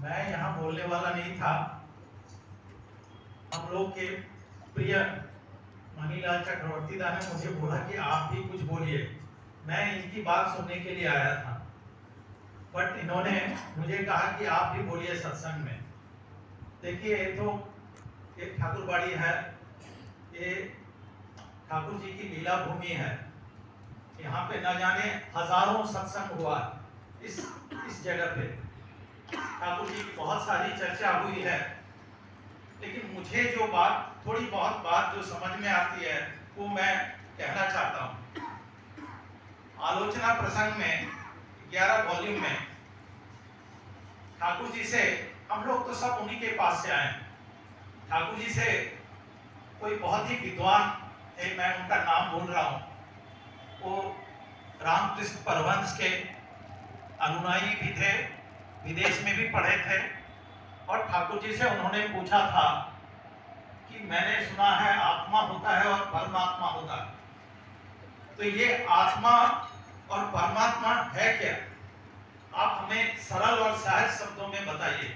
मैं यहाँ बोलने वाला नहीं था। हम लोग के प्रिय मणिलाल चक्रवर्ती दा ने मुझे बोला कि आप भी कुछ बोलिए। मैं इनकी बात सुनने के लिए आया था, बट इन्होंने मुझे कहा कि आप भी बोलिए सत्संग में। देखिए, ये तो एक ठाकुरबाड़ी है, ये ठाकुर जी की लीला भूमि है। यहाँ पे न जाने हजारों सत्संग हुआ इस जगह पे। ठाकुर जी की बहुत सारी चर्चा हुई है, लेकिन मुझे जो बात, थोड़ी बहुत बात जो समझ में आती है वो मैं कहना चाहता हूँ। आलोचना प्रसंग में 11 वॉल्यूम में ठाकुर जी से, हम लोग तो सब उन्हीं के पास से आए। ठाकुर जी से कोई बहुत ही विद्वान थे, मैं उनका नाम भूल रहा हूँ, वो रामकृष्ण परमहंस के अनुयायी भी थे, विदेश में भी पढ़े थे। और ठाकुर जी से उन्होंने पूछा था कि मैंने सुना है आत्मा होता है और परमात्मा होता है, तो ये आत्मा और परमात्मा है क्या? आप हमें सरल और सहज शब्दों में बताइए।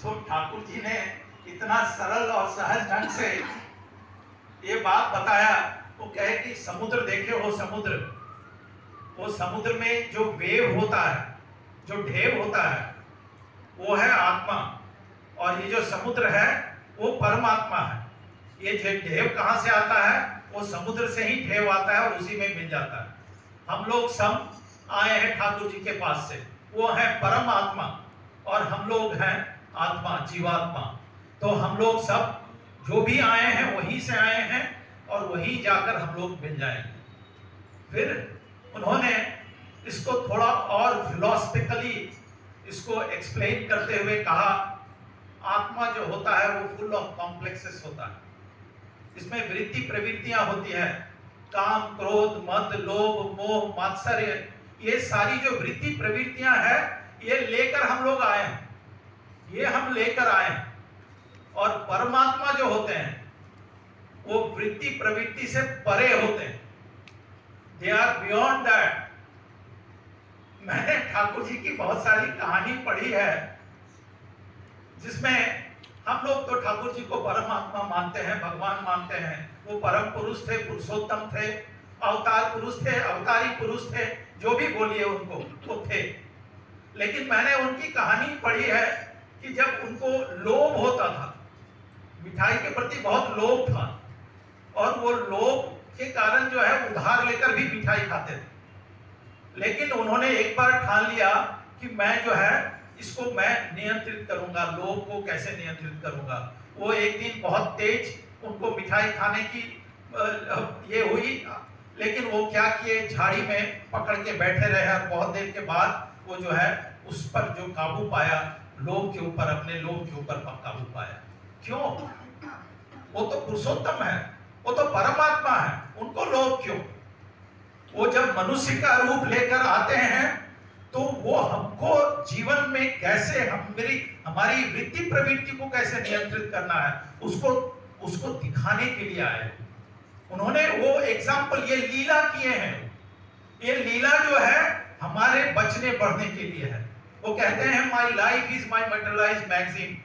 तो ठाकुर जी ने इतना सरल और सहज ढंग से ये बात बताया। वो कहे कि समुद्र देखे हो, समुद्र, वो समुद्र में जो वेव होता है, जो ढेव होता है, वो है आत्मा, और ये जो समुद्र है वो परमात्मा है। ये ढेव कहां से आता है? वो समुद्र से ही ढेव आता है और उसी में मिल जाता है। हम लोग सब आए हैं ठाकुर जी के पास से, वो है परमात्मा और हम लोग हैं आत्मा, जीवात्मा। तो हम लोग सब जो भी आए हैं वहीं से आए हैं और वहीं जाकर हम लोग मिल जाएंगे। फिर उन्होंने इसको थोड़ा और फिलोसफिकली इसको एक्सप्लेन करते हुए कहा, आत्मा जो होता है वो फुल ऑफ कॉम्प्लेक्सेस होता है। इसमें वृत्ति प्रवृत्तियां होती है, काम, क्रोध, मद, लोभ, मोह, मात्सर्य, ये सारी जो वृत्ति प्रवृत्तियां है, ये लेकर हम लोग आए हैं, ये हम लेकर आए हैं। और परमात्मा जो होते हैं वो वृत्ति प्रवृत्ति से परे होते हैं, दे आर बियॉन्ड दैट। मैंने ठाकुर जी की बहुत सारी कहानी पढ़ी है, जिसमें हम लोग तो ठाकुर जी को परमात्मा मानते हैं, भगवान मानते हैं। वो परम पुरुष थे, पुरुषोत्तम थे, अवतार पुरुष थे, अवतारी पुरुष थे, जो भी बोलिए उनको, वो थे। लेकिन मैंने उनकी कहानी पढ़ी है कि जब उनको लोभ होता था, मिठाई के प्रति बहुत लोभ था, और वो लोभ के कारण जो है उधार लेकर भी मिठाई खाते थे। लेकिन उन्होंने एक बार ठान लिया कि मैं जो है इसको मैं नियंत्रित करूंगा, लोभ को कैसे नियंत्रित करूंगा। वो एक दिन बहुत तेज उनको मिठाई खाने की ये हुई, लेकिन वो क्या किए, झाड़ी में पकड़ के बैठे रहे और बहुत देर के बाद वो जो है उस पर जो काबू पाया, लोभ के ऊपर, अपने लोभ के ऊपर काबू पाया। क्यों? वो तो पुरुषोत्तम है, वो तो परमात्मा है, उनको लोभ क्यों? वो जब मनुष्य का रूप लेकर आते हैं तो वो हमको जीवन में कैसे हमारी वृत्ति प्रवृत्ति को कैसे नियंत्रित करना है, उसको दिखाने के लिए आए। उन्होंने वो एग्जाम्पल, ये लीला किए हैं। ये लीला जो है हमारे बचने बढ़ने के लिए है। वो कहते हैं my life is my materialise magazine,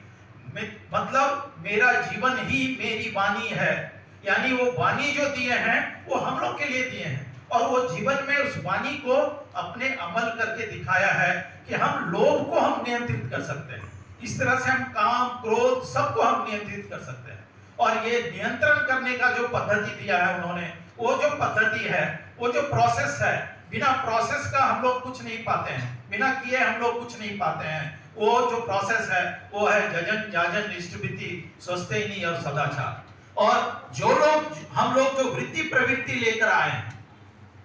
मतलब मेरा जीवन ही मेरी वाणी है। यानी वो वाणी जो दिए हैं वो हम लोग के लिए दिए हैं, और वो जीवन में उस वाणी को अपने अमल करके दिखाया है कि हम लोभ को हम नियंत्रित कर सकते हैं। इस तरह से हम काम, क्रोध सबको हम नियंत्रित कर सकते हैं। और ये नियंत्रण करने का जो पद्धति दिया है उन्होंने, वो जो पद्धति है, वो जो प्रोसेस है, बिना प्रोसेस का हम लोग कुछ नहीं पाते हैं, बिना किए हम लोग कुछ नहीं पाते हैं। वो जो प्रोसेस है वो है जजन, जाजन, इष्टविति, स्वस्थैनी और सदाचार। और जो लोग, हम लोग जो वृत्ति प्रवृत्ति लेकर आए हैं,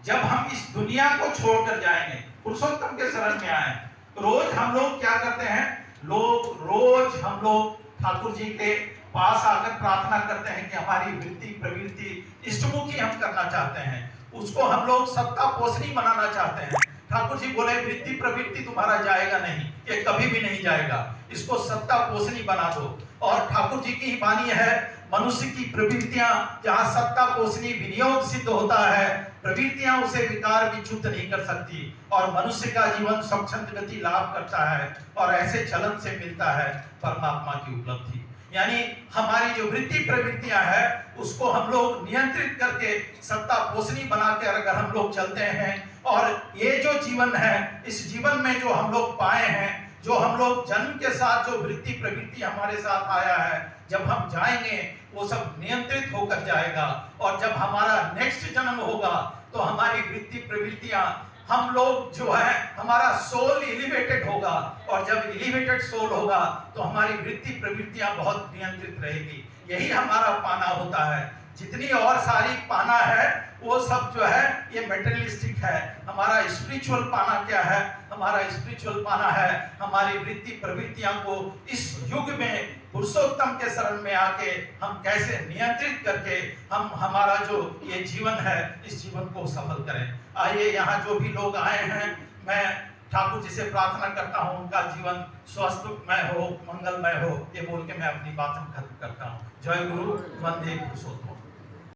जब हम इस दुनिया को छोड़कर जाएंगे, पुरुषोत्तम के शरण में आए, रोज हम लोग क्या करते हैं, रोज हम लोग ठाकुर जी के पास आकर प्रार्थना करते हैं कि हमारी वृत्ति प्रवृत्ति इष्टमुखी हम करना चाहते हैं, उसको हम लोग सत्ता पोषणी बनाना चाहते हैं। ठाकुर जी बोले वृत्ति प्रवृत्ति तुम्हारा जाएगा नहीं, ये कभी भी नहीं जाएगा, इसको सत्ता पोषणी बना दो। और ठाकुर जी की ही वाणी है, मनुष्य की प्रवृत्तियां जहां सत्ता पोषणी विनियोग सिद्ध होता है प्रवृत्तियां उसे विकार विच्युत नहीं कर सकती और मनुष्य का जीवन स्वच्छंद गति लाभ करता है और ऐसे चलन से मिलता है परमात्मा की उपलब्धि। यानी हमारी जो वृत्ति प्रवृत्तियां है उसको हम लोग नियंत्रित करके सत्ता पोषणी बनाकर अगर हम लोग चलते हैं और ये जो जीवन है इस जीवन में जो हम लोग पाए हैं, जो हम लोग जन्म के साथ जो वृत्ति प्रवृत्ति हमारे साथ आया है, जब हम जाएंगे वो सब नियंत्रित होकर जाएगा और जब हमारा नेक्स्ट जन्म होगा तो हमारी वृत्ति प्रवृत्तियां हम लोग जो है हमारा सोल एलिवेटेड होगा और जब एलिवेटेड सोल होगा तो हमारी वृत्ति प्रवृत्तियां बहुत नियंत्रित रहेगी। यही हमारा पाना होता है। जितनी और सारी पाना है वो सब जो है ये मेटेरियलिस्टिक है। हमारा स्पिरिचुअल पाना क्या है? हमारा स्पिरिचुअल पाना है हमारी वृत्ति प्रवृत्तियां को इस युग में पुरुषोत्तम के शरण में आके हम कैसे नियंत्रित करके हम हमारा जो ये जीवन है इस जीवन को सफल करें। आइए यहाँ जो भी लोग आए हैं, मैं ठाकुर जी से प्रार्थना करता हूँ उनका जीवन स्वस्थमय हो, मंगलमय हो, ये बोल के मैं अपनी बात खत्म करता हूँ। जय गुरु, वंदे पुरुषोत्तम।